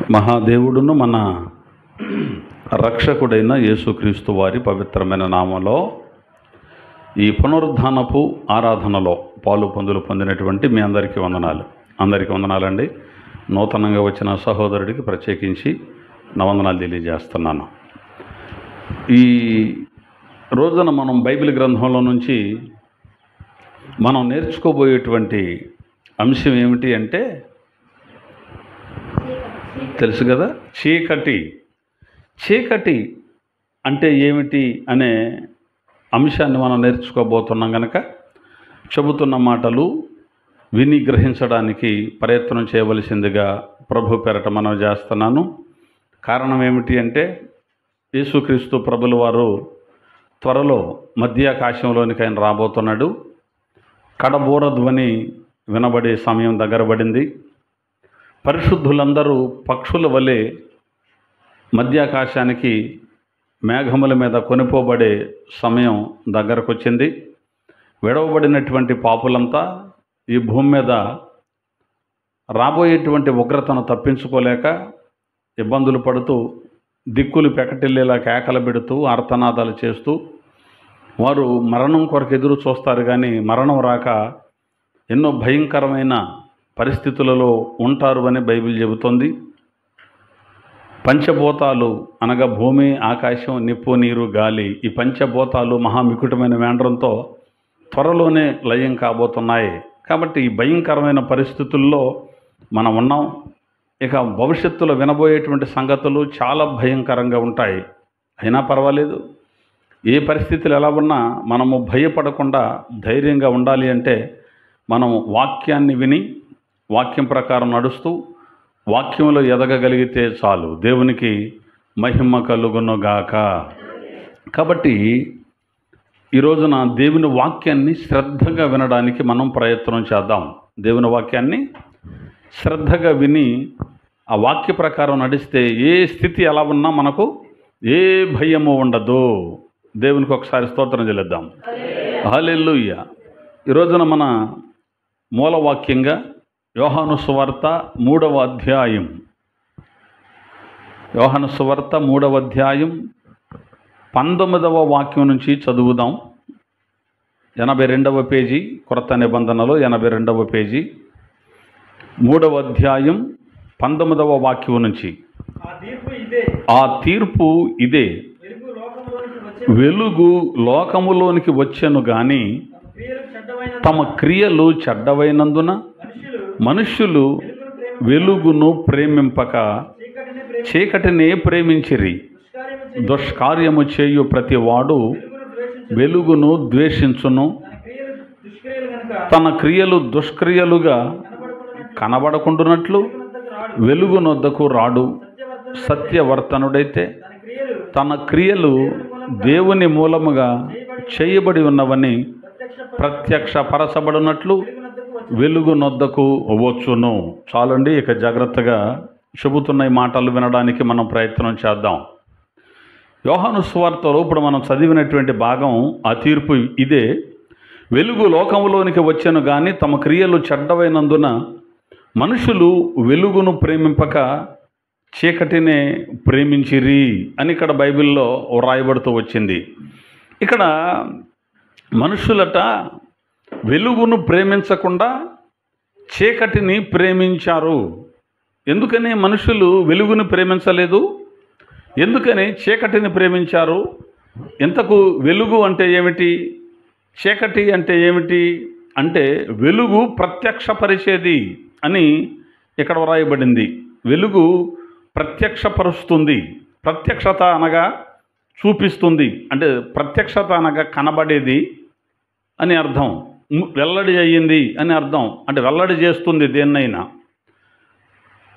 మహాదేవుడును మన రక్షకుడైన యేసుక్రీస్తు వారి పవిత్రమైన నామంలో ఈ పునరుద్ధానపు ఆరాధనలో పాలు పొందినటువంటి మీ అందరికీ వందనాలు. అందరికీ వందనాలండి. నూతనంగా వచ్చిన సహోదరుడికి ప్రత్యేకించి నా వందనాలు తెలియజేస్తున్నాను. ఈ రోజున మనం బైబిల్ గ్రంథంలో నుంచి మనం నేర్చుకోబోయేటువంటి అంశం ఏమిటి అంటే తెలుసు కదా, చీకటి అంటే ఏమిటి అనే అంశాన్ని మనం నేర్చుకోబోతున్నాం కనుక చెబుతున్న మాటలు విని గ్రహించడానికి ప్రయత్నం చేయవలసిందిగా ప్రభు పేరట మనం చేస్తున్నాను. కారణం ఏమిటి అంటే యేసుక్రీస్తు ప్రభుల వారు త్వరలో మధ్యాకాశంలోనికి ఆయన రాబోతున్నాడు. కడబోర ధ్వని వినబడే సమయం దగ్గర పడింది. పరిశుద్ధులందరూ పక్షుల వలె మధ్యాకాశానికి మేఘముల మీద కొనిపోబడే సమయం దగ్గరకు వచ్చింది. విడవబడినటువంటి పాపులంతా ఈ భూమి మీద రాబోయేటువంటి ఉగ్రతను తప్పించుకోలేక ఇబ్బందులు పడుతూ దిక్కులు పెకటిల్లేలా కేకలు పెడుతూ ఆర్తనాదాలు చేస్తూ వారు మరణం కొరకు ఎదురు చూస్తారు. కానీ మరణం రాక ఎన్నో భయంకరమైన పరిస్థితులలో ఉంటారు అని బైబిల్ చెబుతోంది. పంచభూతాలు అనగా భూమి, ఆకాశం, నిప్పు, నీరు, గాలి, ఈ పంచభూతాలు మహామికుటమైన వేండ్రంతో త్వరలోనే లయం కాబోతున్నాయి. కాబట్టి ఈ భయంకరమైన పరిస్థితుల్లో మనం ఉన్నాం. ఇక భవిష్యత్తులో వినబోయేటువంటి సంగతులు చాలా భయంకరంగా ఉంటాయి. అయినా పర్వాలేదు, ఏ పరిస్థితులు ఎలా ఉన్నా మనము భయపడకుండా ధైర్యంగా ఉండాలి అంటే మనం వాక్యాన్ని విని వాక్యం ప్రకారం నడుస్తూ వాక్యంలో ఎదగగలిగితే చాలు. దేవునికి మహిమ కలుగునుగాక. కాబట్టి ఈ రోజున దేవుని వాక్యాన్ని శ్రద్ధగా వినడానికి మనం ప్రయత్నం చేద్దాం. దేవుని వాక్యాన్ని శ్రద్ధగా విని ఆ వాక్య ప్రకారం నడిస్తే ఏ స్థితి ఎలా ఉన్నా మనకు ఏ భయము ఉండదు. దేవునికి ఒకసారి స్తోత్రం చెల్లిద్దాం. హల్లెలూయా. ఈ రోజున మన మూలవాక్యంగా యోహాను సువార్త 3వ అధ్యాయం, యోహాను సువార్త 3వ అధ్యాయం 19వ వాక్యం నుంచి చదువుదాం. 82వ పేజీ, క్రొత్త నిబంధనలో 82వ పేజీ, 3వ అధ్యాయం 19వ వాక్యం నుంచి. ఆ తీర్పు ఇదే, వెలుగు లోకములోనికి వచ్చెను గాని తమ క్రియలు చెడ్డవైనందున మనుష్యులు వెలుగును ప్రేమింపక చీకటినే ప్రేమించిరి. దుష్కార్యము చేయు ప్రతి వాడు వెలుగును ద్వేషించును, తన క్రియలు దుష్క్రియలుగా కనబడకుండునట్లు వెలుగునొద్దకు రాడు. సత్యవర్తనుడైతే తన క్రియలు దేవుని మూలముగా చేయబడి ఉన్నవని ప్రత్యక్షపరచబడినట్లు వెలుగునొద్దకు వచ్చును. చాలండి, ఇక జాగ్రత్తగా చెబుతున్న ఈ మాటలు వినడానికి మనం ప్రయత్నం చేద్దాం. యోహాను సువార్తలో ఇప్పుడు మనం చదివినటువంటి భాగం, ఆ తీర్పు ఇదే, వెలుగు లోకములోనికి వచ్చెను కానీ తమ క్రియలు చెడ్డవైనందున మనుషులు వెలుగును ప్రేమింపక చీకటినే ప్రేమించిరి అని ఇక్కడ బైబిల్లో వ్రాయబడుతూ వచ్చింది. ఇక్కడ మనుషులట వెలుగును ప్రేమించకుండా చీకటిని ప్రేమించారు. ఎందుకని మనుషులు వెలుగును ప్రేమించలేదు? ఎందుకని చీకటిని ప్రేమించారు? ఇంతకు వెలుగు అంటే ఏమిటి, చీకటి అంటే ఏమిటి అంటే వెలుగు ప్రత్యక్షపరిచేది అని ఇక్కడ వ్రాయబడింది. వెలుగు ప్రత్యక్షపరుస్తుంది. ప్రత్యక్షత అనగా చూపిస్తుంది, అంటే ప్రత్యక్షత అనగా కనబడేది అని అర్థం. వెల్లడి అయ్యింది అని అర్థం, అంటే వెల్లడి చేస్తుంది దేన్నైనా.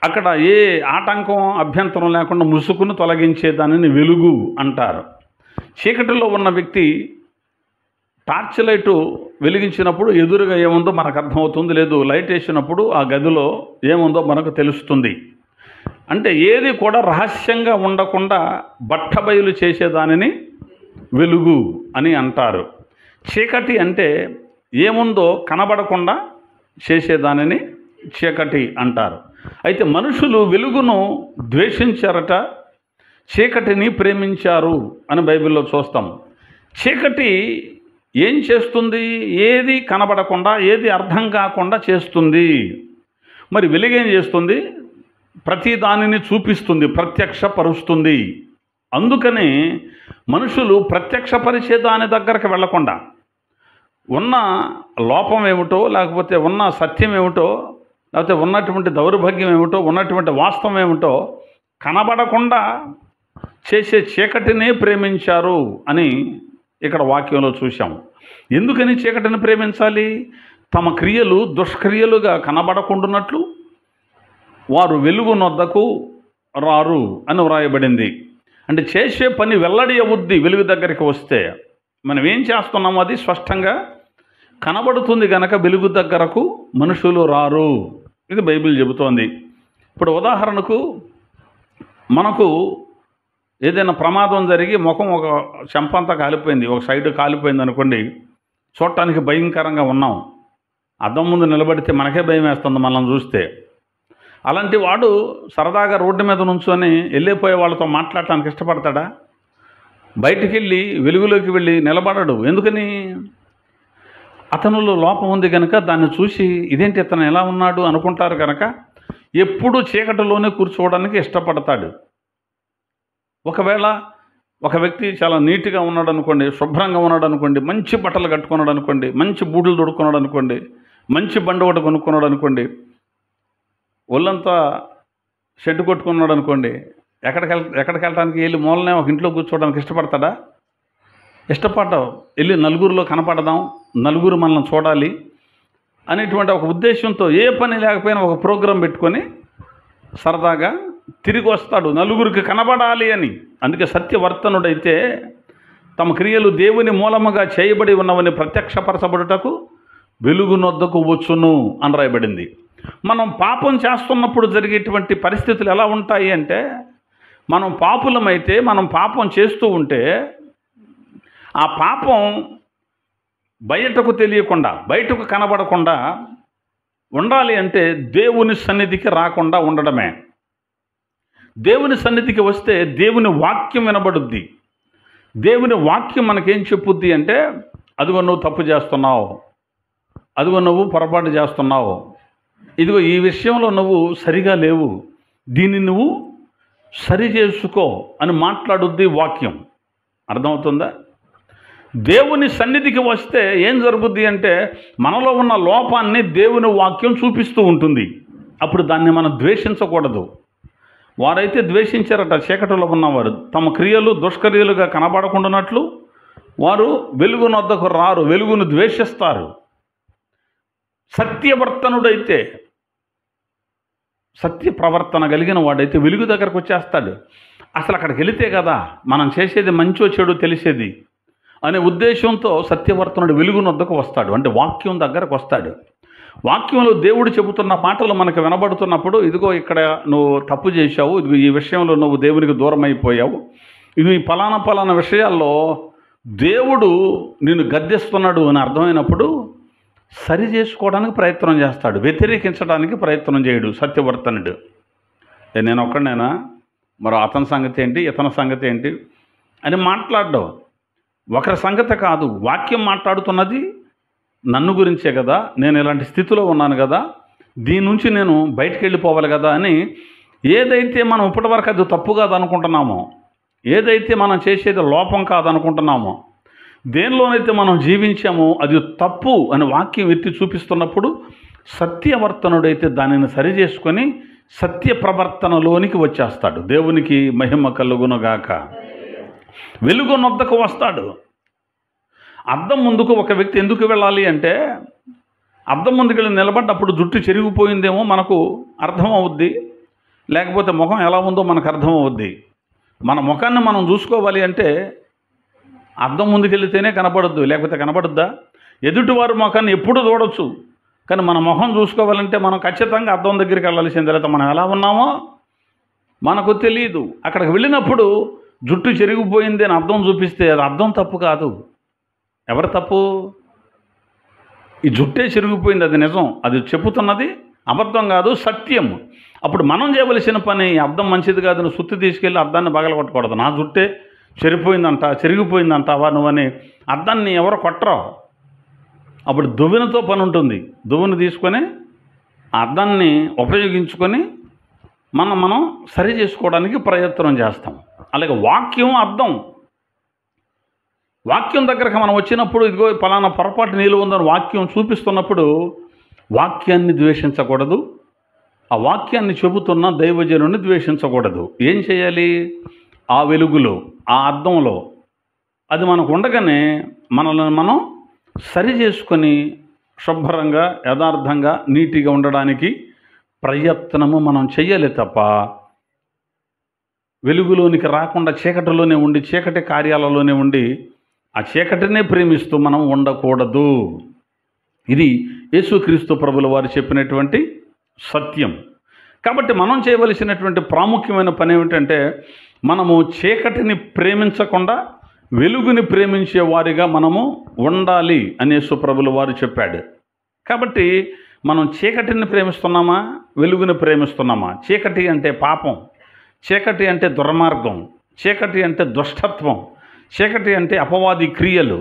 అక్కడ ఏ ఆటంకం అభ్యంతరం లేకుండా ముసుగును తొలగించే దానిని వెలుగు అంటారు. చీకటిలో ఉన్న వ్యక్తి టార్చ్ లైటు వెలిగించినప్పుడు ఎదురుగా ఏముందో మనకు అర్థమవుతుంది, లేదు లైట్ వేసినప్పుడు ఆ గదిలో ఏముందో మనకు తెలుస్తుంది. అంటే ఏది కూడా రహస్యంగా ఉండకుండా బట్టబయలు చేసేదానిని వెలుగు అని అంటారు. చీకటి అంటే ఏముందో కనబడకుండా చేసేదానిని చీకటి అంటారు. అయితే మనుషులు వెలుగును ద్వేషించారట, చీకటిని ప్రేమించారు అని బైబిల్లో చూస్తాం. చీకటి ఏం చేస్తుంది? ఏది కనబడకుండా, ఏది అర్థం కాకుండా చేస్తుంది. మరి వెలుగేం చేస్తుంది? ప్రతి దానిని చూపిస్తుంది, ప్రత్యక్షపరుస్తుంది. అందుకని మనుషులు ప్రత్యక్షపరిచే దాని దగ్గరకు వెళ్లకుండా ఉన్న లోపం ఏమిటో, లేకపోతే ఉన్న సత్యం ఏమిటో, లేకపోతే ఉన్నటువంటి దౌర్భాగ్యం ఏమిటో, ఉన్నటువంటి వాస్తవం ఏమిటో కనబడకుండా చేసే చీకటినే ప్రేమించారు అని ఇక్కడ వాక్యంలో చూశాం. ఎందుకని చీకటిని ప్రేమించాలి? తమ క్రియలు దుష్క్రియలుగా కనబడకుండానట్లు వారు వెలుగునొద్దకు రారు అని వ్రాయబడింది. అంటే చేసే పని వెల్లడి అవుద్ది వెలుగు దగ్గరికి వస్తే. మనం ఏం చేస్తున్నామో అది స్పష్టంగా కనబడుతుంది కనుక వెలుగు దగ్గరకు మనుషులు రారు. ఇది బైబిల్ చెబుతోంది. ఇప్పుడు ఉదాహరణకు మనకు ఏదైనా ప్రమాదం జరిగి ముఖం ఒక చెంపంతా కాలిపోయింది, ఒక సైడ్ కాలిపోయింది అనుకోండి, చూడటానికి భయంకరంగా ఉన్నాం. అద్దం ముందు నిలబడితే మనకే భయం వేస్తుంది మనల్ని చూస్తే. అలాంటి వాడు సరదాగా రోడ్డు మీద నుంచొని వెళ్ళిపోయే వాళ్ళతో మాట్లాడటానికి ఇష్టపడతాడా? బయటికి వెళ్ళి వెలుగులోకి వెళ్ళి నిలబడడు. ఎందుకని? అతనిలో లోపం ఉంది కనుక దాన్ని చూసి ఇదేంటి ఇతను ఎలా ఉన్నాడు అనుకుంటారు కనుక ఎప్పుడూ చీకటిలోనే కూర్చోవడానికి ఇష్టపడతాడు. ఒకవేళ ఒక వ్యక్తి చాలా నీట్గా ఉన్నాడు అనుకోండి, శుభ్రంగా ఉన్నాడు అనుకోండి, మంచి బట్టలు కట్టుకున్నాడు అనుకోండి, మంచి బూట్లు తొడుక్కున్నాడు అనుకోండి, మంచి బండి ఒకటి కొనుక్కున్నాడు అనుకోండి, ఒళ్ళంతా షెడ్ కొట్టుకున్నాడు అనుకోండి, ఎక్కడికి వెళ్ళటానికి వెళ్ళి మూలనే ఒక ఇంట్లో కూర్చోవడానికి ఇష్టపడతాడా? ఇష్టపడ్డావు. వెళ్ళి నలుగురిలో కనపడదాం, నలుగురు మనల్ని చూడాలి అనేటువంటి ఒక ఉద్దేశంతో ఏ పని లేకపోయినా ఒక ప్రోగ్రాం పెట్టుకొని సరదాగా తిరిగి వస్తాడు, నలుగురికి కనబడాలి అని. అందుకే సత్యవర్తనుడైతే తమ క్రియలు దేవుని మూలముగా చేయబడి ఉన్నవని ప్రత్యక్షపరచబడుటకు వెలుగునొద్దకు వచ్చును అని రాయబడింది. మనం పాపం చేస్తున్నప్పుడు జరిగేటువంటి పరిస్థితులు ఎలా ఉంటాయి అంటే, మనం పాపులమైతే, మనం పాపం చేస్తూ ఉంటే ఆ పాపం బయటకు తెలియకుండా, బయటకు కనబడకుండా ఉండాలి అంటే దేవుని సన్నిధికి రాకుండా ఉండడమే. దేవుని సన్నిధికి వస్తే దేవుని వాక్యం వినబడుద్ది. దేవుని వాక్యం మనకేం చెప్పుద్ది అంటే, అదిగో నువ్వు తప్పు చేస్తున్నావు, అదిగో నువ్వు పొరపాటు చేస్తున్నావు, ఇదిగో ఈ విషయంలో నువ్వు సరిగా లేవు, దీన్ని నువ్వు సరి చేసుకో అని మాట్లాడుద్ది వాక్యం. అర్థమవుతుందా? దేవుని సన్నిధికి వస్తే ఏం జరుగుద్ది అంటే, మనలో ఉన్న లోపాన్ని దేవుని వాక్యం చూపిస్తూ ఉంటుంది. అప్పుడు దాన్ని మనం ద్వేషించకూడదు. వారైతే ద్వేషించారట, చీకటిలో ఉన్నవారు తమ క్రియలు దుష్క్రియలుగా కనబడకుండానట్లు వారు వెలుగునొద్దకు రారు, వెలుగును ద్వేషిస్తారు. సత్యవర్తనుడైతే, సత్య ప్రవర్తన కలిగిన వాడైతే వెలుగు దగ్గరకు వచ్చేస్తాడు. అసలు అక్కడికి వెళితే కదా మనం చేసేది మంచో చెడు తెలిసేది అనే ఉద్దేశంతో సత్యవర్తనుడు వెలుగునొద్దకు వస్తాడు. అంటే వాక్యం దగ్గరకు వస్తాడు. వాక్యంలో దేవుడు చెబుతున్న మాటలు మనకు వినబడుతున్నప్పుడు, ఇదిగో ఇక్కడ నువ్వు తప్పు చేశావు, ఇదిగో ఈ విషయంలో నువ్వు దేవునికి దూరం అయిపోయావు, ఇది ఈ ఫలానా విషయాల్లో దేవుడు నిన్ను గద్దిస్తున్నాడు అని అర్థమైనప్పుడు సరి చేసుకోవడానికి ప్రయత్నం చేస్తాడు, వ్యతిరేకించడానికి ప్రయత్నం చేయడు సత్యవర్తనుడు. నేను ఒక్కడనేనా, మరో అతని సంగతి ఏంటి, ఇతని సంగతి ఏంటి అని మాట్లాడడం. ఒకరి సంగతి కాదు, వాక్యం మాట్లాడుతున్నది నన్ను గురించే కదా, నేను ఇలాంటి స్థితిలో ఉన్నాను కదా, దీని నుంచి నేను బయటికి వెళ్ళిపోవాలి కదా అని ఏదైతే మనం ఇప్పటివరకు అది తప్పు కాదనుకుంటున్నామో, ఏదైతే మనం చేసేది లోపం కాదనుకుంటున్నామో, దేనిలోనైతే మనం జీవించామో అది తప్పు అని వాక్యం ఎత్తి చూపిస్తున్నప్పుడు సత్యవర్తనుడైతే దానిని సరి చేసుకొని సత్య ప్రవర్తనలోనికి వచ్చేస్తాడు. దేవునికి మహిమ కలుగునుగాక. వెలుగునొద్దకు వస్తాడు. అద్దం ముందుకు ఒక వ్యక్తి ఎందుకు వెళ్ళాలి అంటే, అద్దం ముందుకు వెళ్ళి నిలబడ్డప్పుడు జుట్టు చెరిగిపోయిందేమో మనకు అర్థమవుద్ది, లేకపోతే ముఖం ఎలా ఉందో మనకు అర్థమవుద్ది. మన ముఖాన్ని మనం చూసుకోవాలి అంటే అద్దం ముందుకెళ్తేనే కనపడద్దు, లేకపోతే కనపడద్దా? ఎదుటివారి ముఖాన్ని ఎప్పుడు చూడొచ్చు, కానీ మన ముఖం చూసుకోవాలంటే మనం ఖచ్చితంగా అద్దం దగ్గరికి వెళ్ళాల్సిందే. తర్వాత మనం ఎలా ఉన్నామో మనకు తెలియదు. అక్కడికి వెళ్ళినప్పుడు జుట్టు చెరిగిపోయింది అని అద్దం చూపిస్తే అది అద్దం తప్పు కాదు. ఎవరి తప్పు? ఈ జుట్టే చెరిగిపోయింది, అది నిజం, అది చెప్పుతున్నది అబద్ధం కాదు, సత్యం. అప్పుడు మనం చేయవలసిన పని, అద్దం మంచిది కాదు, నువ్వు సుత్తి తీసుకెళ్ళి అద్దాన్ని పగలగొట్టకూడదు. నా జుట్టే చెరిపోయిందంట, చెరిగిపోయిందంటావా నువ్వని అద్దాన్ని ఎవరు కొట్టరు. అప్పుడు దువ్వెనతో పని ఉంటుంది. దువ్వెన తీసుకొని ఆ అద్దాన్ని ఉపయోగించుకొని మనం సరి చేసుకోవడానికి ప్రయత్నం చేస్తాం. అలాగే వాక్యం అద్దం. వాక్యం దగ్గరకు మనం వచ్చినప్పుడు, ఇదిగో పలానా పొరపాటు నీళ్ళు ఉందని వాక్యం చూపిస్తున్నప్పుడు వాక్యాన్ని ద్వేషించకూడదు. ఆ వాక్యాన్ని చెబుతున్న దైవజనుని ద్వేషించకూడదు. ఏం చేయాలి? ఆ వెలుగులో, ఆ అద్దంలో అది మనకు ఉండగానే మనల్ని మనం సరి చేసుకొని శుభ్రంగా, యథార్థంగా, నీటిగా ఉండడానికి ప్రయత్నము మనం చెయ్యాలి తప్ప వెలుగులోనికి రాకుండా చీకటిలోనే ఉండి, చీకటి కార్యాలలోనే ఉండి ఆ చీకటినే ప్రేమిస్తూ మనం ఉండకూడదు. ఇది యేసుక్రీస్తు ప్రభుల వారు చెప్పినటువంటి సత్యం. కాబట్టి మనం చేయవలసినటువంటి ప్రాముఖ్యమైన పని ఏమిటంటే, మనము చీకటిని ప్రేమించకుండా వెలుగుని ప్రేమించే వారిగా మనము ఉండాలి అని యేసు ప్రభుల వారు చెప్పాడు. కాబట్టి మనం చీకటిని ప్రేమిస్తున్నామా, వెలుగుని ప్రేమిస్తున్నామా? చీకటి అంటే పాపం, చీకటి అంటే దుర్మార్గం, చీకటి అంటే దుష్టత్వం, చీకటి అంటే అపవాది క్రియలు,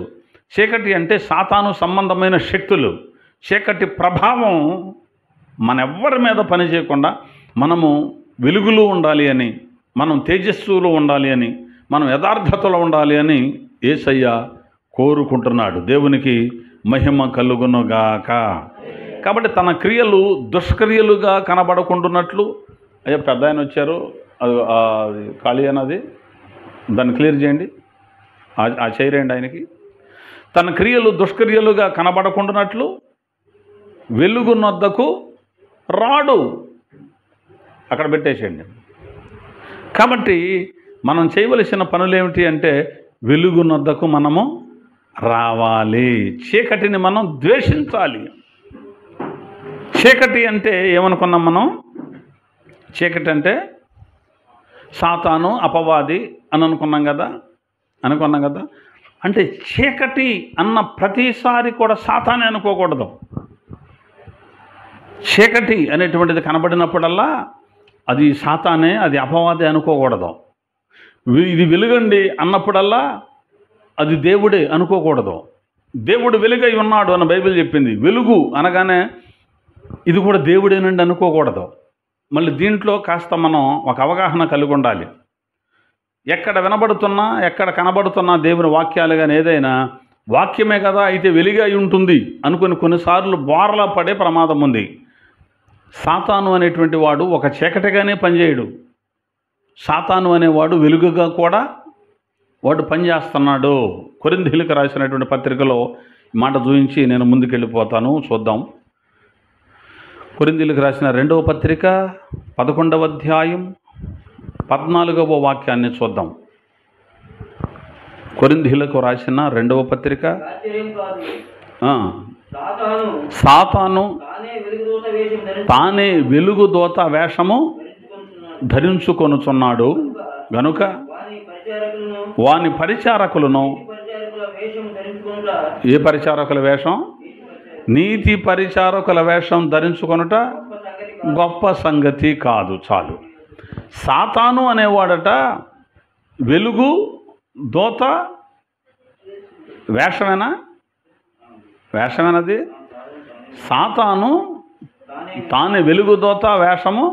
చీకటి అంటే సాతాను సంబంధమైన శక్తులు. చీకటి ప్రభావం మనెవ్వరి మీద పని చేయకుండా మనము వెలుగులో ఉండాలి అని, మనం తేజస్సులో ఉండాలి అని, మనం యథార్థతలో ఉండాలి అని యేసయ్య కోరుకుంటున్నాడు. దేవునికి మహిమ కలుగునుగాక. కాబట్టి తన క్రియలు దుష్క్రియలుగా కనబడకుంటున్నట్లు, అయ్యా పెద్ద ఆయన వచ్చారు, అది ఖాళీ అన్నది దాన్ని క్లియర్ చేయండి, ఆ చేయరండి ఆయనకి. తన క్రియలు దుష్క్రియలుగా కనబడకుండానట్లు వెలుగునొద్దకు రాడు, అక్కడ పెట్టేసేయండి. కాబట్టి మనం చేయవలసిన పనులు ఏమిటి అంటే, వెలుగునొద్దకు మనము రావాలి, చీకటిని మనం ద్వేషించాలి. చీకటి అంటే ఏమనుకున్నాం మనం? చీకటి అంటే సాతాను, అపవాది అని అనుకున్నాం కదా. అంటే చీకటి అన్న ప్రతిసారి కూడా సాతానే అనుకోకూడదు. చీకటి అనేటువంటిది కనబడినప్పుడల్లా అది సాతానే, అది అపవాదే అనుకోకూడదు. ఇది వెలుగండి అన్నప్పుడల్లా అది దేవుడే అనుకోకూడదు. దేవుడు వెలుగై ఉన్నాడు అని బైబిల్ చెప్పింది. వెలుగు అనగానే ఇది కూడా దేవుడేనండి అనుకోకూడదు. మళ్ళీ దీంట్లో కాస్త మనం ఒక అవగాహన కలిగి ఉండాలి. ఎక్కడ వినబడుతున్నా, ఎక్కడ కనబడుతున్నా దేవుని వాక్యాలు కానీ ఏదైనా వాక్యమే కదా అయితే వెలుగై ఉంటుంది అనుకుని కొన్నిసార్లు బోర్లా పడే ప్రమాదం ఉంది. సాతాను అనేటువంటి వాడు ఒక చీకటిగానే పనిచేయడు. సాతాను అనేవాడు వెలుగుగా కూడా వాడు పనిచేస్తున్నాడు. కొరింథీయులకు రాసినటువంటి పత్రికలో మాట చూపించి నేను ముందుకెళ్ళిపోతాను, చూద్దాం. కొరింథీయులకు రాసిన 2వ పత్రిక 11వ అధ్యాయం 14వ వాక్యాన్ని చూద్దాం. కొరింథీయులకు రాసిన 2వ పత్రిక. సాతాను తానే వెలుగుదూత వేషము ధరించుకొనుచున్నాడు గనుక వాని పరిచారకులను, ఏ పరిచారకుల వేషం? నీతి పరిచారకుల వేషం ధరించుకొనుట గొప్ప సంగతి కాదు. చాలు. సాతాను అనేవాడట వెలుగు దూత వేషమేనది. సాతాను తానే వెలుగుదూత వేషము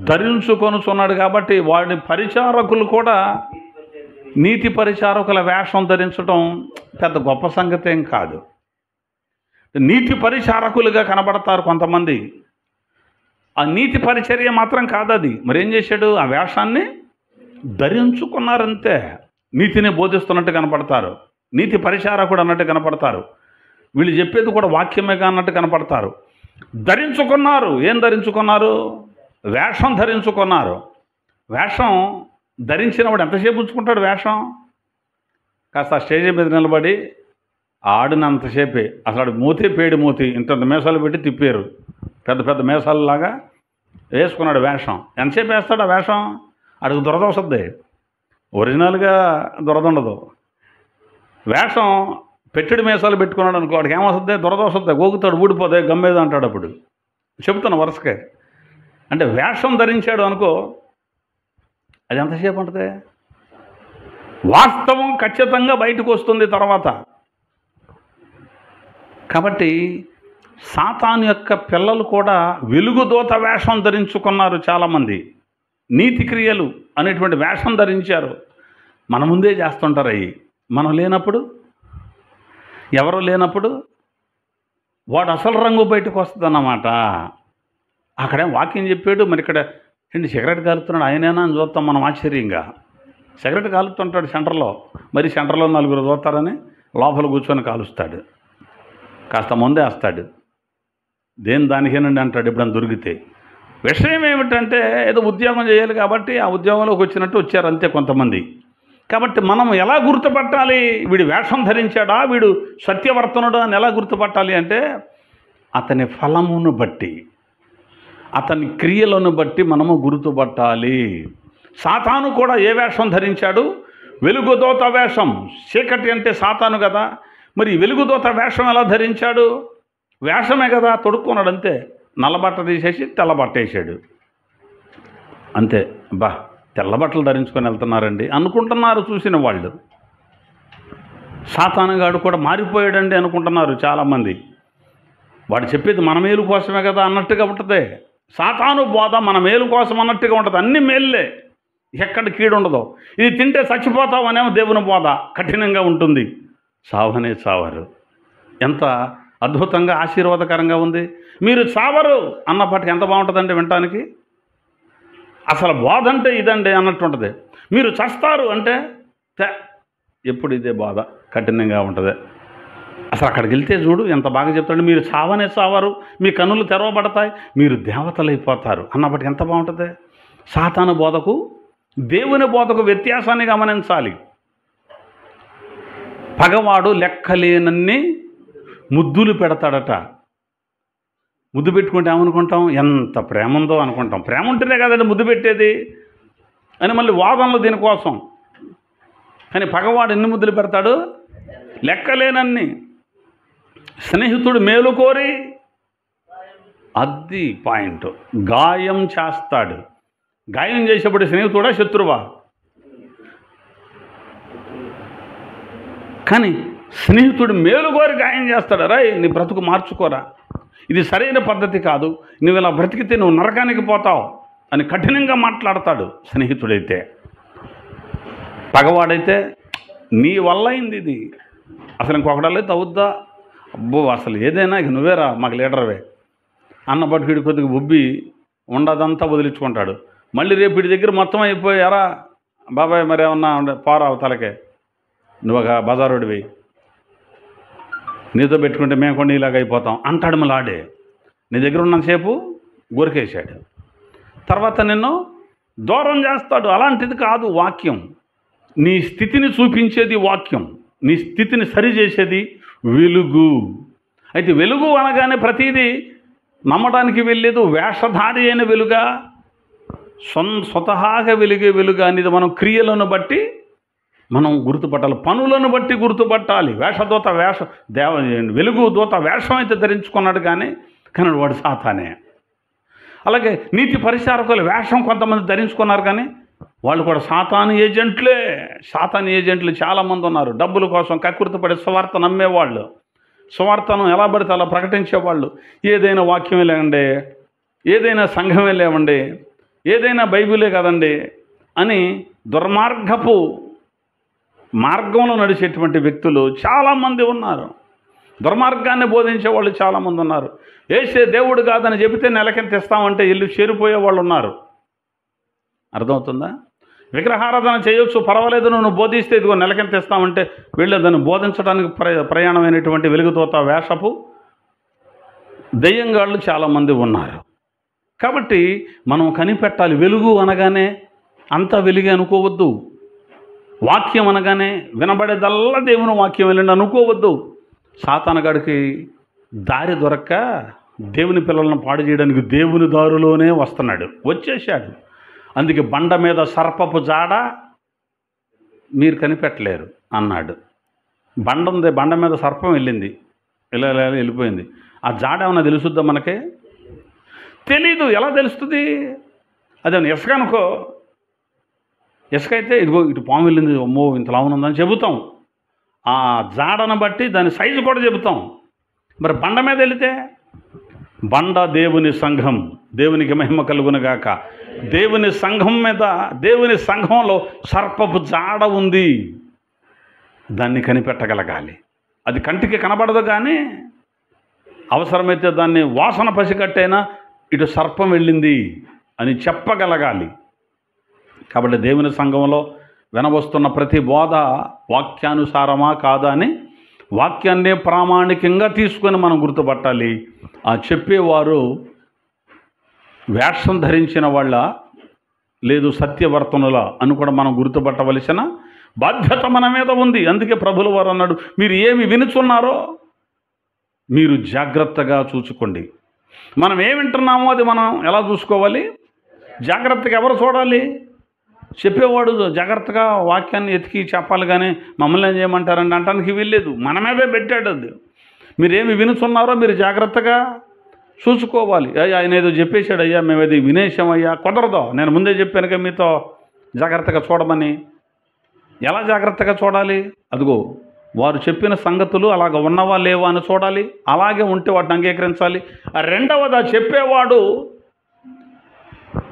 ధరించుకొనుచున్నాడు కాబట్టి వాడి పరిచారకులు కూడా నీతి పరిచారకుల వేషం ధరించడం పెద్ద గొప్ప సంగతి ఏం కాదు. నీతి పరిచారకులుగా కనబడతారు కొంతమంది. ఆ నీతి పరిచర్య మాత్రం కాదది. మరేం చేశాడు? ఆ వేషాన్ని ధరించుకున్నారంతే. నీతిని బోధిస్తున్నట్టు కనపడతారు, నీతి పరిచారకుడు అన్నట్టు కనపడతారు, వీళ్ళు చెప్పేది కూడా వాక్యమేగా అన్నట్టు కనపడతారు. ధరించుకున్నారు. ఏం ధరించుకున్నారు? వేషం ధరించుకున్నారు. వేషం ధరించిన వాడు ఎంతసేపు ఉంచుకుంటాడు వేషం? కాస్త స్టేజ్ మీద నిలబడి ఆడినంతసేపే. అసలు ఆడు మూతే పేడి మూతి, ఇంత మేసాలు పెట్టి తిప్పారు, పెద్ద పెద్ద మేసాలలాగా వేసుకున్నాడు వేషం. ఎంతసేపు వేస్తాడు ఆ వేషం? అడుగు దురద వస్తుంది. ఒరిజినల్గా దురద ఉండదు. వేషం పెట్టుడు మేసాలు పెట్టుకున్నాడు అనుకో, వాడికి ఏమొస్తుంది? దురద వస్తుంది, గోగుతాడు, ఊడిపోతాయి, గమ్మేది అంటాడు. అప్పుడు చెబుతాను వరుసకే. అంటే వేషం ధరించాడు అనుకో, అది ఎంతసేపు ఉంటుంది? వాస్తవం ఖచ్చితంగా బయటకు వస్తుంది తర్వాత. కాబట్టి సాతాను యొక్క పిల్లలు కూడా వెలుగుదూత వేషం ధరించుకున్నారు. చాలామంది నీతి క్రియలు అనేటువంటి వేషం ధరించారు. మన ముందే చేస్తుంటారు అవి. మనం లేనప్పుడు, ఎవరో లేనప్పుడు వాడు అసలు రంగు బయటకు వస్తుంది అన్నమాట. అక్కడేం వాక్యం చెప్పాడు, మరి ఇక్కడ ఏంటి సిగరెట్ కాలుతున్నాడు ఆయనేనా అని చూస్తాం మనం ఆశ్చర్యంగా. సిగరెట్ కాలుతుంటాడు సెంటర్లో, మరి సెంటర్లో నలుగురు చూస్తారని లోపల కూర్చొని కాలుస్తాడు, కాస్త ముందే వస్తాడు. దేని దానికేనండి అంటాడు ఎప్పుడన్నా దొరికితే. విషయం ఏమిటంటే ఏదో ఉద్యోగం చేయాలి కాబట్టి ఆ ఉద్యోగంలోకి వచ్చినట్టు వచ్చారు అంతే కొంతమంది. కాబట్టి మనం ఎలా గుర్తుపట్టాలి? వీడు వేషం ధరించాడా, వీడు సత్యవర్తనుడా అని ఎలా గుర్తుపట్టాలి అంటే అతని ఫలమును బట్టి, అతని క్రియలను బట్టి మనము గుర్తుపట్టాలి. సాతాను కూడా ఏ వేషం ధరించాడు? వెలుగుదూత వేషం. చీకటి అంటే సాతాను కదా, మరి వెలుగుదూత వేషం ఎలా ధరించాడు? వేషమే కదా, తొడుక్కున్నాడు అంతే. నల్లబట్ట తీసేసి తెల్లబట్ట వేసాడు అంతే. బా తెల్లబట్టలు ధరించుకొని వెళ్తున్నారండి అనుకుంటున్నారు చూసిన వాళ్ళు. సాతానుగాడు కూడా మారిపోయాడండి అనుకుంటున్నారు చాలామంది. వాడు చెప్పేది మన మేలు కోసమే కదా అన్నట్టుగా ఉంటుంది. సాతాను బోధ మన మేలు కోసం అన్నట్టుగా ఉంటుంది. అన్ని మేలులే, ఎక్కడ కీడు ఉండదు. ఇది తింటే చచ్చిపోతావు అనేమో దేవుని బోధ కఠినంగా ఉంటుంది. సావనే చావరు. ఎంత అద్భుతంగా ఆశీర్వాదకరంగా ఉంది. మీరు చావరు అన్నప్పటికీ ఎంత బాగుంటుందండి వినటానికి. అసలు బోధ అంటే ఇదండి అన్నట్టుంటుంది. మీరు చస్తారు అంటే ఎప్పుడు ఇదే బాధ కఠినంగా ఉంటుంది. అసలు అక్కడికి వెళ్తే చూడు ఎంత బాగా చెప్తాడు. మీరు చావనే చావరు, మీ కన్నులు తెరవబడతాయి, మీరు దేవతలైపోతారు అన్నప్పటికీ ఎంత బాగుంటుంది. సాతాను బోధకు దేవుని బోధకు వ్యత్యాసాన్ని గమనించాలి. పగవాడు లెక్కలేనన్ని ముద్దులు పెడతాడట. ముద్దు పెట్టుకుంటే ఏమనుకుంటాం? ఎంత ప్రేమ ఉందో అనుకుంటాం. ప్రేమ ఉంటేనే కదండి ముద్దు పెట్టేది అని మళ్ళీ వాదనలు దీనికోసం. కానీ పగవాడు ఎన్ని ముద్దులు పెడతాడు? లెక్కలేనన్ని. స్నేహితుడు మేలు కోరి, అది పాయింట్, గాయం చేస్తాడు. గాయం చేసేప్పుడు స్నేహితుడా శత్రువా? కానీ స్నేహితుడు మేలు కోరి గాయం చేస్తాడు. రాయ్ నీ బ్రతుకు మార్చుకోరా, ఇది సరైన పద్ధతి కాదు, నువ్వు ఇలా బ్రతికితే నువ్వు నరకానికి పోతావు అని కఠినంగా మాట్లాడతాడు స్నేహితుడైతే. పగవాడైతే నీ వల్ల అయింది ఇది, అసలు ఇంకొకటైతే అవుద్దా, అబ్బో అసలు ఏదైనా ఇక నువ్వేరా మాకు లీడర్వే అన్నప్పటికీ వీడి కొద్దిగా ఉబ్బి ఉండదంతా వదిలించుకుంటాడు. మళ్ళీ రేపు వీడి దగ్గర మొత్తం అయిపోయారా బాబాయ్ మరి ఏమన్నా పోరా అవతలకే, నువ్వు ఒక బజారుడివి, నీతో పెట్టుకుంటే మేము కూడా నీలాగా అయిపోతాం అంటాడు. మళ్ళీ ఆడే నీ దగ్గర ఉన్నంతసేపు గొరికేశాడు, తర్వాత నిన్ను దూరం చేస్తాడు. అలాంటిది కాదు వాక్యం. నీ స్థితిని చూపించేది వాక్యం, నీ స్థితిని సరిచేసేది వెలుగు. అయితే వెలుగు అనగానే ప్రతిదీ నమ్మడానికి వెళ్ళేది వేషధారి అయిన వెలుగా, స్వతహాగా వెలిగే వెలుగా అనేది మనం క్రియలను బట్టి మనం గుర్తుపట్టాలి, పనులను బట్టి గుర్తుపట్టాలి. వేషదూత వెలుగు దూత వేషం అయితే ధరించుకున్నాడు కానీ వాడు సాతానే. అలాగే నీతి పరిచారకుల వేషం కొంతమంది ధరించుకున్నారు కానీ వాళ్ళు కూడా సాతాను ఏజెంట్లే. సాతాను ఏజెంట్లు చాలామంది ఉన్నారు. డబ్బుల కోసం కక్కుర్తిపడి సువార్త నమ్మేవాళ్ళు, సువార్తను ఎలా పడితే అలా ప్రకటించేవాళ్ళు. ఏదైనా వాక్యమే లేవండి, ఏదైనా సంఘమే లేవండి, ఏదైనా బైబిలే కదండి అని దుర్మార్గపు మార్గంలో నడిచేటువంటి వ్యక్తులు చాలామంది ఉన్నారు. దుర్మార్గాన్ని బోధించే వాళ్ళు చాలామంది ఉన్నారు. ఏసే దేవుడు కాదని చెబితే నెలకింత ఇస్తామంటే ఇల్లు చేరిపోయే వాళ్ళు ఉన్నారు. అర్థమవుతుందా? విగ్రహారాధన చేయొచ్చు పర్వాలేదు, నువ్వు బోధిస్తే ఇదిగో నెలకింత ఇస్తామంటే వీళ్ళు దాన్ని బోధించడానికి ప్రయాణమైనటువంటి వెలుగుదూత వేషపు దెయ్యంగాళ్ళు చాలామంది ఉన్నారు. కాబట్టి మనం కనిపెట్టాలి. వెలుగు అనగానే అంతా వెలుగే అనుకోవద్దు. వాక్యం అనగానే వినబడేదల్లా దేవుని వాక్యం వెళ్ళండి అనుకోవద్దు. సాతానుగాడికి దారి దొరక్క దేవుని పిల్లలను పాడు చేయడానికి దేవుని దారిలోనే వస్తున్నాడు, వచ్చేసాడు. అందుకే బండ మీద సర్పపు జాడ మీరు కనిపెట్టలేరు అన్నాడు. బండ ఉంది, బండ మీద సర్పం వెళ్ళింది, ఇలా వెళ్ళిపోయింది. ఆ జాడ ఏమన్నా తెలుసుద్దా మనకే? తెలీదు. ఎలా తెలుస్తుంది? అదే ఇసుక అనుకో, ఇసుక అయితే ఇదిగో ఇటు పాము వెళ్ళింది, అమ్మో ఇంతలా ఉందని చెబుతాం. ఆ జాడను బట్టి దాని సైజు కూడా చెబుతాం. మరి బండ మీద వెళితే, బండ దేవుని సంఘం, దేవునికి మహిమ కలుగునుగాక. దేవుని సంఘం మీద, దేవుని సంఘంలో సర్పపు జాడ ఉంది. దాన్ని కనిపెట్టగలగాలి. అది కంటికి కనబడదు, కానీ అవసరమైతే దాన్ని వాసన పసిగట్టైనా ఇటు సర్పం వెళ్ళింది అని చెప్పగలగాలి. కాబట్టి దేవుని సంఘంలో వినవస్తున్న ప్రతి బోధ వాక్యానుసారమా కాదా అని వాక్యాన్నే ప్రామాణికంగా తీసుకొని మనం గుర్తుపట్టాలి. ఆ చెప్పేవారు వేషం ధరించిన వాళ్ళ, లేదు సత్యవర్తనుల అని కూడా మనం గుర్తుపట్టవలసిన బాధ్యత మన మీద ఉంది. అందుకే ప్రభుల వారు అన్నాడు, మీరు ఏమి వినుచున్నారో మీరు జాగ్రత్తగా చూసుకోండి. మనం ఏమి వింటున్నామో అది మనం ఎలా చూసుకోవాలి? జాగ్రత్తగా ఎవరు చూడాలి? చెప్పేవాడు జాగ్రత్తగా వాక్యాన్ని ఎతికి చెప్పాలి, కానీ మమ్మల్ని ఏం చేయమంటారండి అంటానికి వీల్లేదు. మన మీదే పెట్టాడు అది. మీరేమి వినుచున్నారో మీరు జాగ్రత్తగా చూసుకోవాలి. అయ్యా ఆయన ఏదో చెప్పేశాడు, అయ్యా మేము అది వినేశామయ్యా, కుదరదు. నేను ముందే చెప్పానుగా మీతో జాగ్రత్తగా చూడమని. ఎలా జాగ్రత్తగా చూడాలి? అదిగో వారు చెప్పిన సంగతులు అలాగ ఉన్నవా లేవా అని చూడాలి. అలాగే ఉంటే వాటిని అంగీకరించాలి. రెండవది, చెప్పేవాడు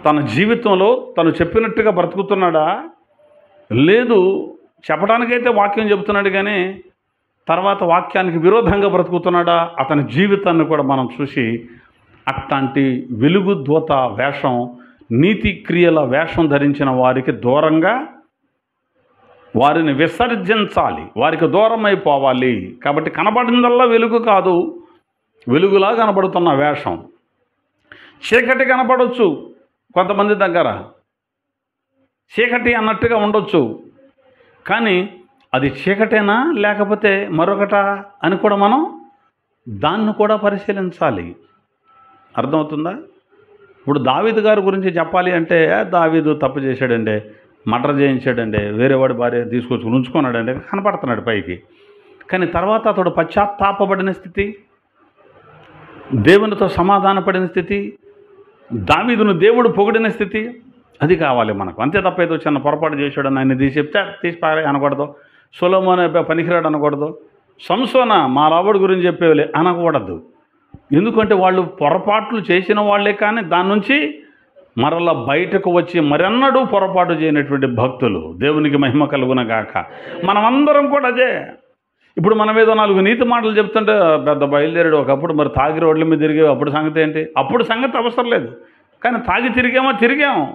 తన జీవితంలో తను చెప్పినట్టుగా బ్రతుకుతున్నాడా, లేదు చెప్పడానికైతే వాక్యం చెబుతున్నాడు కానీ తర్వాత వాక్యానికి విరోధంగా బ్రతుకుతున్నాడా, అతని జీవితాన్ని కూడా మనం చూసి అట్లాంటి వెలుగు దూత వేషం, నీతి క్రియల వేషం ధరించిన వారికి దూరంగా వారిని విసర్జించాలి, వారికి దూరం అయిపోవాలి. కాబట్టి కనబడిందల్లా వెలుగు కాదు, వెలుగులా కనబడుతున్న వేషం. చీకటి కనపడవచ్చు కొంతమంది దగ్గర, చీకటి అన్నట్టుగా ఉండొచ్చు, కానీ అది చీకటేనా లేకపోతే మరొకట అని కూడా మనం దాన్ని కూడా పరిశీలించాలి. అర్థమవుతుందా? ఇప్పుడు దావీదు గారి గురించి చెప్పాలి అంటే, దావీదు తప్పు చేశాడండి, మర్డర్ చేయించాడండి, వేరే వాడి భార్య తీసుకొచ్చి ఉంచుకున్నాడండి, కనపడుతున్నాడు పైకి. కానీ తర్వాత అతడు పశ్చాత్తాపబడిన స్థితి, దేవునితో సమాధానపడిన స్థితి, దావీదును దేవుడు పొగిడిన స్థితి, అది కావాలి మనకు. అంతే తప్ప ఏదో చిన్న పొరపాటు చేశాడని ఆయన తీసి పారే అనకూడదు. సొలొమోను పనికిరాడు అనకూడదు. సంసోన మా రాబడి గురించి చెప్పేవాళ్ళే అనకూడదు. ఎందుకంటే వాళ్ళు పొరపాట్లు చేసిన వాళ్ళే, కానీ దాని నుంచి మరలా బయటకు వచ్చి మరెన్నడూ పొరపాటు చేయనటువంటి భక్తులు. దేవునికి మహిమ కలుగునగాక. మనమందరం కూడా అదే. ఇప్పుడు మనం ఏదో 4 నీతి మాటలు చెప్తుంటే పెద్ద బయలుదేరాడు. ఒకప్పుడు మరి తాగి రోడ్ల మీద తిరిగే, అప్పుడు సంగతి ఏంటి? అప్పుడు సంగతి అవసరం లేదు, కానీ తాగి తిరిగాము.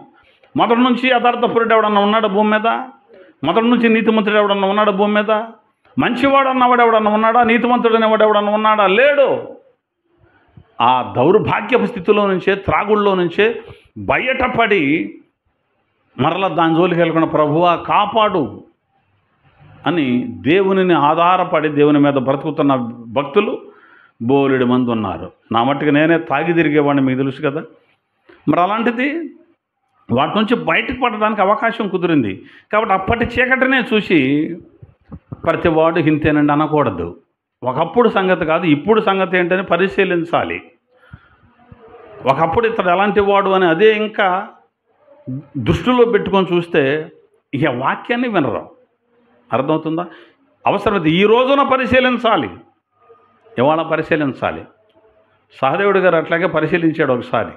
మొదటి నుంచి యథార్థపురుడు ఎవడన్నా ఉన్నాడా భూమి మీద? మొదటి నుంచి నీతిమంతుడు ఎవడన్నా ఉన్నాడా భూమి మీద? మంచివాడు అన్నవాడు ఎవడన్నా ఉన్నాడా? నీతిమంతుడు అనేవాడు ఎవడన్నా ఉన్నాడా? లేడు. ఆ దౌర్భాగ్యపు స్థితిలో నుంచే, త్రాగుల్లో నుంచే బయటపడి మరలా దాని జోలికి వెళ్ళకుండా ప్రభువా కాపాడు అని దేవునిని ఆధారపడి దేవుని మీద బ్రతుకుతున్న భక్తులు బోలెడు మంది ఉన్నారు. నా మట్టుకు నేనే తాగి తిరిగేవాడిని, మీకు తెలుసు కదా. మరి అలాంటిది వాటి నుంచి బయటకు పడడానికి అవకాశం కుదిరింది. కాబట్టి అప్పటి చీకటినే చూసి ప్రతివాడు హింతేనండి అనకూడదు. ఒకప్పుడు సంగతి కాదు, ఇప్పుడు సంగతి ఏంటని పరిశీలించాలి. ఒకప్పుడు ఇతడు ఎలాంటి వాడు అని అదే ఇంకా దృష్టిలో పెట్టుకొని చూస్తే ఇక వాక్యాన్ని వినరు. అర్థమవుతుందా? అవసరమైతే ఈ రోజున పరిశీలించాలి, ఇవాళ పరిశీలించాలి. సహదేవుడు గారు అట్లాగే పరిశీలించాడు ఒకసారి.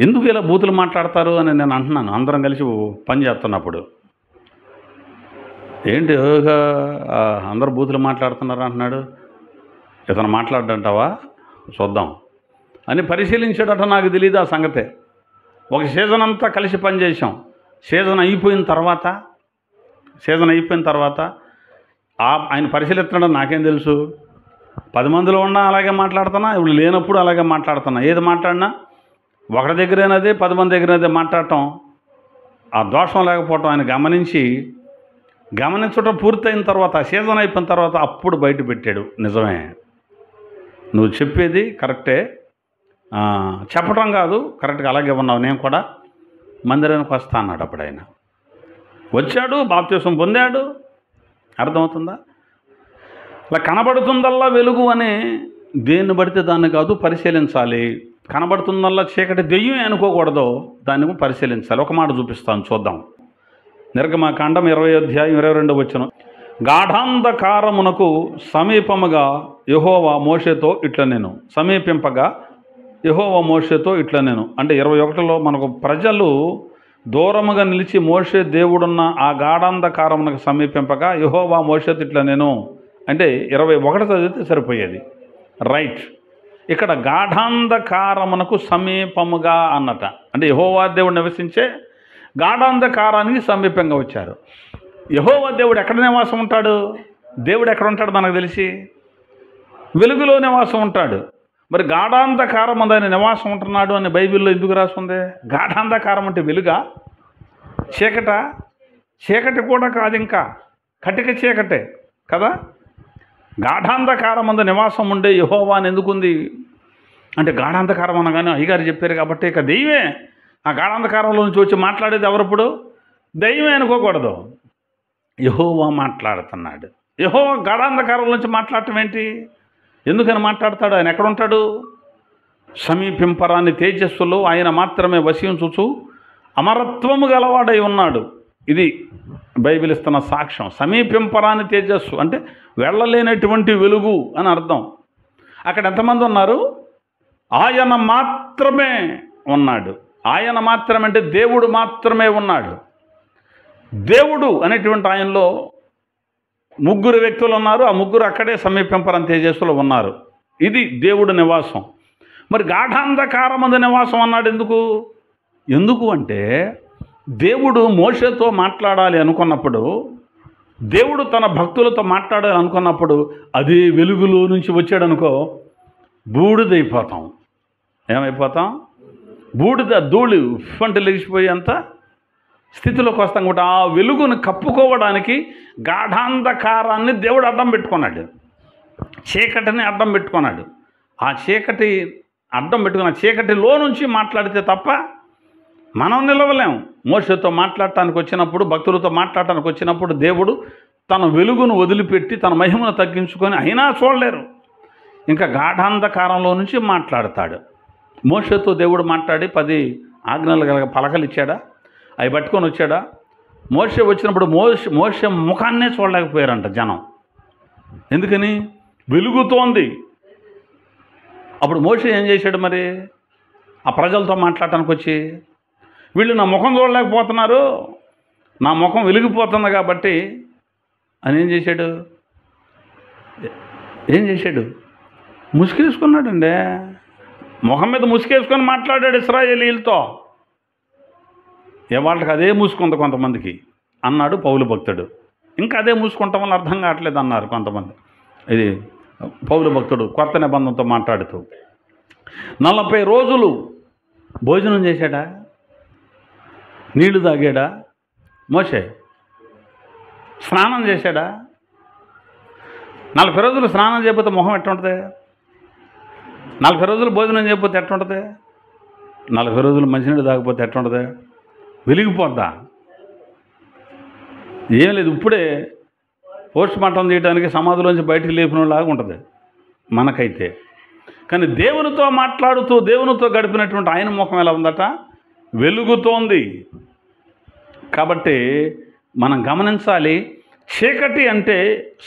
ఎందుకు ఇలా బూతులు మాట్లాడతారు అని నేను అంటున్నాను. అందరం కలిసి పని చేస్తున్నప్పుడు ఏంటి అందరూ బూతులు మాట్లాడుతున్నారు అంటున్నాడు. ఇతను మాట్లాడంటావా చూద్దాం అని పరిశీలించాడట. నాకు తెలియదు ఆ సంగతే. ఒక సీజన్ అంతా కలిసి పనిచేసాం. సీజన్ అయిపోయిన తర్వాత ఆయన పరిశీలిస్తున్నాడు. నాకేం తెలుసు? 10 మందిలో ఉన్నా అలాగే మాట్లాడుతున్నా, ఇప్పుడు లేనప్పుడు అలాగే మాట్లాడుతున్నా. ఏది మాట్లాడినా ఒకరి దగ్గరైనదే 10 మంది దగ్గరైనదే మాట్లాడటం, ఆ దోషం లేకపోవటం ఆయన గమనించడం పూర్తయిన తర్వాత, సీజన్ అయిపోయిన తర్వాత అప్పుడు బయట పెట్టాడు. నిజమే, నువ్వు చెప్పేది కరెక్టే, చెప్పడం కాదు, కరెక్ట్గా అలాగే ఉన్నావు, నేను కూడా మందిరానికి వస్తా అన్నాడు. అప్పుడు ఆయన వచ్చాడు, బాప్తిసం పొందాడు. అర్థమవుతుందా? ఇలా కనబడుతుందల్లా వెలుగు అని దేన్ని పడితే దాన్ని కాదు పరిశీలించాలి. కనబడుతుందల్లా చీకటి దెయ్యం అనుకోకూడదు, దాన్ని పరిశీలించాలి. ఒక మాట చూపిస్తాను, చూద్దాం. నిర్గమకాండం 20 అధ్యాయం 22 వచనం. గాఢాంధకారమునకు సమీపముగా యెహోవా మోషేతో ఇట్లా నేను సమీపింపగా యెహోవా మోషేతో ఇట్లా నేను అంటే 21లో మనకు ప్రజలు దూరముగా నిలిచి మోషే దేవుడున్న ఆ గాఢాంధకారమునకు సమీపింపగా యెహోవా మోషేతో ఇట్లా నేను అంటే 21 చదివితే సరిపోయేది. రైట్. ఇక్కడ గాఢాంధకారమునకు సమీపముగా అన్నట అంటే యెహోవా దేవుడు నివసించే గాఢాంధకారానికి సమీపంగా వచ్చారు. యెహోవా దేవుడు ఎక్కడ నివాసం ఉంటాడు? దేవుడు ఎక్కడ ఉంటాడు మనకు తెలిసి? వెలుగులో నివాసం ఉంటాడు. మరి గాఢాంధకారం ఆయన నివాసం ఉంటున్నాడు అని బైబిల్లో ఎందుకు రాస్తుంది? గాఢాంధకారం అంటే వెలుగా, చీకట? చీకటి కూడా కాదు, ఇంకా కటిక చీకటే కదా. గాఢాంధకారం నివాసం ఉండే యెహోవా అని ఎందుకుంది అంటే గాఢాంధకారం అనగానే అయ్యగారు చెప్పారు కాబట్టి ఇక దెయ్యమే ఆ గాఢాంధకారంలో నుంచి వచ్చి మాట్లాడేది ఎవరప్పుడు? దెయ్యమే అనుకోకూడదు. యెహోవా మాట్లాడుతున్నాడు. యెహోవా గాఢాంధకారం నుంచి మాట్లాడటం ఏంటి? ఎందుకని మాట్లాడతాడు? ఆయన ఎక్కడుంటాడు? సమీపింపరాని తేజస్సులో ఆయన మాత్రమే వసించుచు అమరత్వము గలవాడై ఉన్నాడు. ఇది బైబిల్ ఇస్తున్న సాక్ష్యం. సమీపింపరాని తేజస్సు అంటే వెళ్ళలేనటువంటి వెలుగు అని అర్థం. అక్కడ ఎంతమంది ఉన్నారు? ఆయన మాత్రమే ఉన్నాడు. ఆయన మాత్రమే అంటే దేవుడు మాత్రమే ఉన్నాడు. దేవుడు అనేటువంటి ఆయనలో ముగ్గురు వ్యక్తులు ఉన్నారు. ఆ ముగ్గురు అక్కడే సమీపింపరాని తేజస్సులో ఉన్నారు. ఇది దేవుడు నివాసం. మరి గాఢాంధకారమందు నివాసం అన్నాడు ఎందుకు అంటే దేవుడు మోషేతో మాట్లాడాలి అనుకున్నప్పుడు, దేవుడు తన భక్తులతో మాట్లాడాలి అనుకున్నప్పుడు అదే వెలుగులో నుంచి వచ్చాడనుకో బూడిదైపోతాం. ఏమైపోతాం? బూడిద ధూళి ఫంట లేచిపోయేంత స్థితిలోకి వస్తాం కూడా. ఆ వెలుగును కప్పుకోవడానికి గాఢాంధకారాన్ని దేవుడు అడ్డం పెట్టుకున్నాడు. చీకటిని అడ్డం పెట్టుకున్నాడు. ఆ చీకటి అడ్డం పెట్టుకున్న చీకటిలో నుంచి మాట్లాడితే తప్ప మనం నిలవలేం. మోషేతో మాట్లాడటానికి వచ్చినప్పుడు, భక్తులతో మాట్లాడటానికి వచ్చినప్పుడు దేవుడు తన వెలుగును వదిలిపెట్టి తన మహిమను తగ్గించుకొని అయినా చూడలేరు. ఇంకా గాఢాంధకారంలో నుంచి మాట్లాడతాడు. మోషేతో దేవుడు మాట్లాడి 10 ఆజ్ఞలు గల పలకలు ఇచ్చాడా? అవి పట్టుకొని వచ్చాడా? మోషే వచ్చినప్పుడు మోషే ముఖాన్నే చూడలేకపోయారంట జనం. ఎందుకని? వెలుగుతోంది. అప్పుడు మోషే ఏం చేశాడు మరి? ఆ ప్రజలతో మాట్లాడటానికి వచ్చి వీళ్ళు నా ముఖం చూడలేకపోతున్నారు, నా ముఖం వెలిగిపోతుంది కాబట్టి అని ఏం చేశాడు? ముసుగేసుకున్నాడండి. ముఖం మీద ముసుగేసుకొని మాట్లాడాడు ఇశ్రాయేలీయులతో. వాళ్ళకి అదే మూసుకుంది కొంతమందికి అన్నాడు పౌలు భక్తుడు. ఇంకా అదే మూసుకుంటాం వల్ల అర్థం కావట్లేదు అన్నారు కొంతమంది. ఇది పౌలు భక్తుడు కొత్త నిబంధనతో మాట్లాడుతూ 40 రోజులు భోజనం చేశాడా? నీళ్లు తాగాడా? మోషే స్నానం చేశాడా? 40 రోజులు స్నానం చేయకపోతే మొహం ఎట్టుంటుంది? 40 రోజులు భోజనం చేయకపోతే ఎట్టుంటుంది? 40 రోజులు మంచినీళ్ళు తాగకపోతే ఎట్టుంటుంది? వెలిగిపోద్దా? ఏం లేదు, ఇప్పుడే పోస్ట్ మార్టం చేయడానికి సమాధిలోంచి బయటికి లేపినలాగా ఉంటుంది మనకైతే. కానీ దేవునితో మాట్లాడుతూ దేవునితో గడిపినటువంటి ఆయన ముఖం ఎలా ఉందట? వెలుగుతోంది. కాబట్టి మనం గమనించాలి, చీకటి అంటే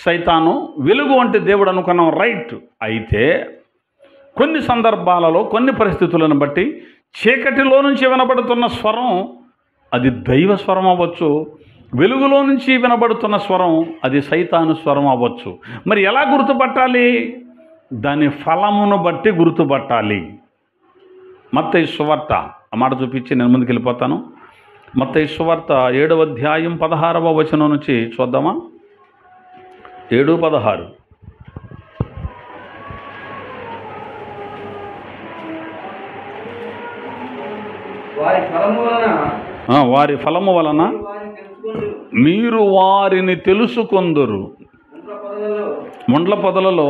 సైతాను, వెలుగు అంటే దేవుడు అనుకున్నాం. రైట్. అయితే కొన్ని సందర్భాలలో కొన్ని పరిస్థితులను బట్టి చీకటిలో నుంచి వినబడుతున్న స్వరం అది దైవ స్వరం అవ్వచ్చు, వెలుగులో నుంచి వినబడుతున్న స్వరం అది సైతాను స్వరం అవ్వచ్చు. మరి ఎలా గుర్తుపట్టాలి? దాని ఫలమును బట్టి గుర్తుపట్టాలి. మత్తయి సువార్త ఆ మాట చూపించి నేను ముందుకు వెళ్ళిపోతాను. మత్తయి సువార్త 7వ అధ్యాయం 16వ వచనం నుంచి చూద్దామా? 7:16. వారి ఫలము వలన మీరు వారిని తెలుసుకొందురు. ముండ్ల పొదలలో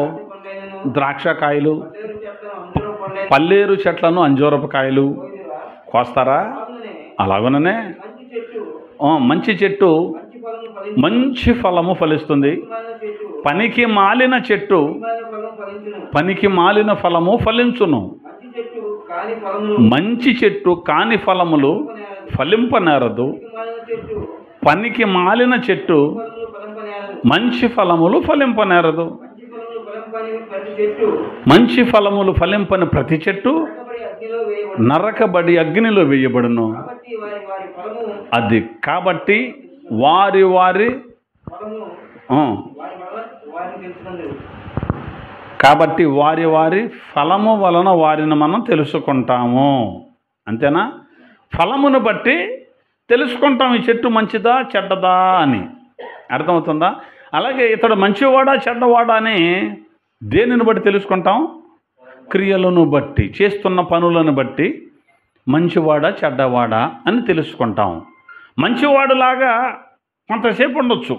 ద్రాక్షకాయలు, పల్లేరు చెట్లను అంజూరపు కాయలు కోస్తారా? అలాగనే మంచి చెట్టు మంచి ఫలము ఫలిస్తుంది, పనికి మాలిన చెట్టు పనికి మాలిన ఫలము ఫలించును. మంచి చెట్టు కాని ఫలములు ఫలింపనేరదు. పనికి మాలిన చెట్టు మంచి ఫలములు ఫలింపనేరదు. మంచి ఫలములు ఫలింపని ప్రతి చెట్టు నరకబడి అగ్నిలో వేయబడును. అది కాబట్టి వారి వారి ఫలము వలన వారిని మనం తెలుసుకుంటాము. అంతేనా? ఫలమును బట్టి తెలుసుకుంటాం ఈ చెట్టు మంచిదా చెడ్డదా అని. అర్థమవుతుందా? అలాగే ఇతడు మంచివాడా చెడ్డవాడా అని దేనిని బట్టి తెలుసుకుంటాం? క్రియలను బట్టి, చేస్తున్న పనులను బట్టి మంచివాడా చెడ్డవాడా అని తెలుసుకుంటాం. మంచివాడులాగా కొంతసేపు ఉండొచ్చు.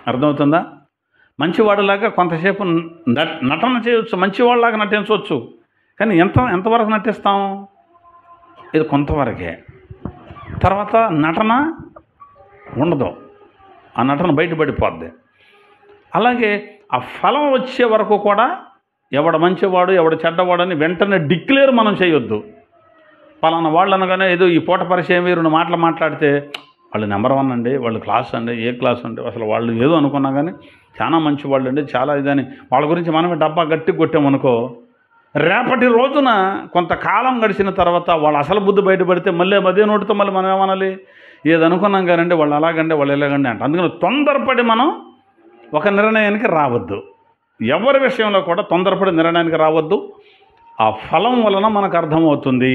అర్థమవుతుందా? మంచివాడులాగా కొంతసేపు నటన చేయవచ్చు, మంచివాళ్ళలాగా నటించవచ్చు. కానీ ఎంతవరకు నటిస్తాం? ఇది కొంతవరకే. తర్వాత నటన ఉండదు, ఆ నటన బయటపడిపోద్ది. అలాగే ఆ ఫలం వచ్చే వరకు కూడా ఎవడ మంచివాడు ఎవడ చెడ్డవాడని వెంటనే డిక్లేర్ మనం చేయొద్దు. పలానా వాళ్ళు అనగానే ఏదో ఈ పూట పరిచయం రెండు మాటలు మాట్లాడితే వాళ్ళు నెంబర్ 1 అండి, వాళ్ళు క్లాస్ అండి, ఏ క్లాస్ అండి, అసలు వాళ్ళు ఏదో అనుకున్నా కానీ చాలా మంచి వాళ్ళు అండి, చాలా ఇదని వాళ్ళ గురించి మనమే డబ్బా గట్టి కొట్టామనుకో, రేపటి రోజున కొంతకాలం గడిచిన తర్వాత వాళ్ళ అసలు బుద్ధి బయటపడితే మళ్ళీ అదే నోటితో మళ్ళీ మనం ఏమనాలి? ఏది అనుకున్నాం కానండి వాళ్ళు అలాగండి వాళ్ళు ఎలాగండి అంట. అందుకని తొందరపడి మనం ఒక నిర్ణయానికి రావద్దు. ఎవరి విషయంలో కూడా తొందరపడి నిర్ణయానికి రావద్దు. ఆ ఫలం వలన మనకు అర్థమవుతుంది.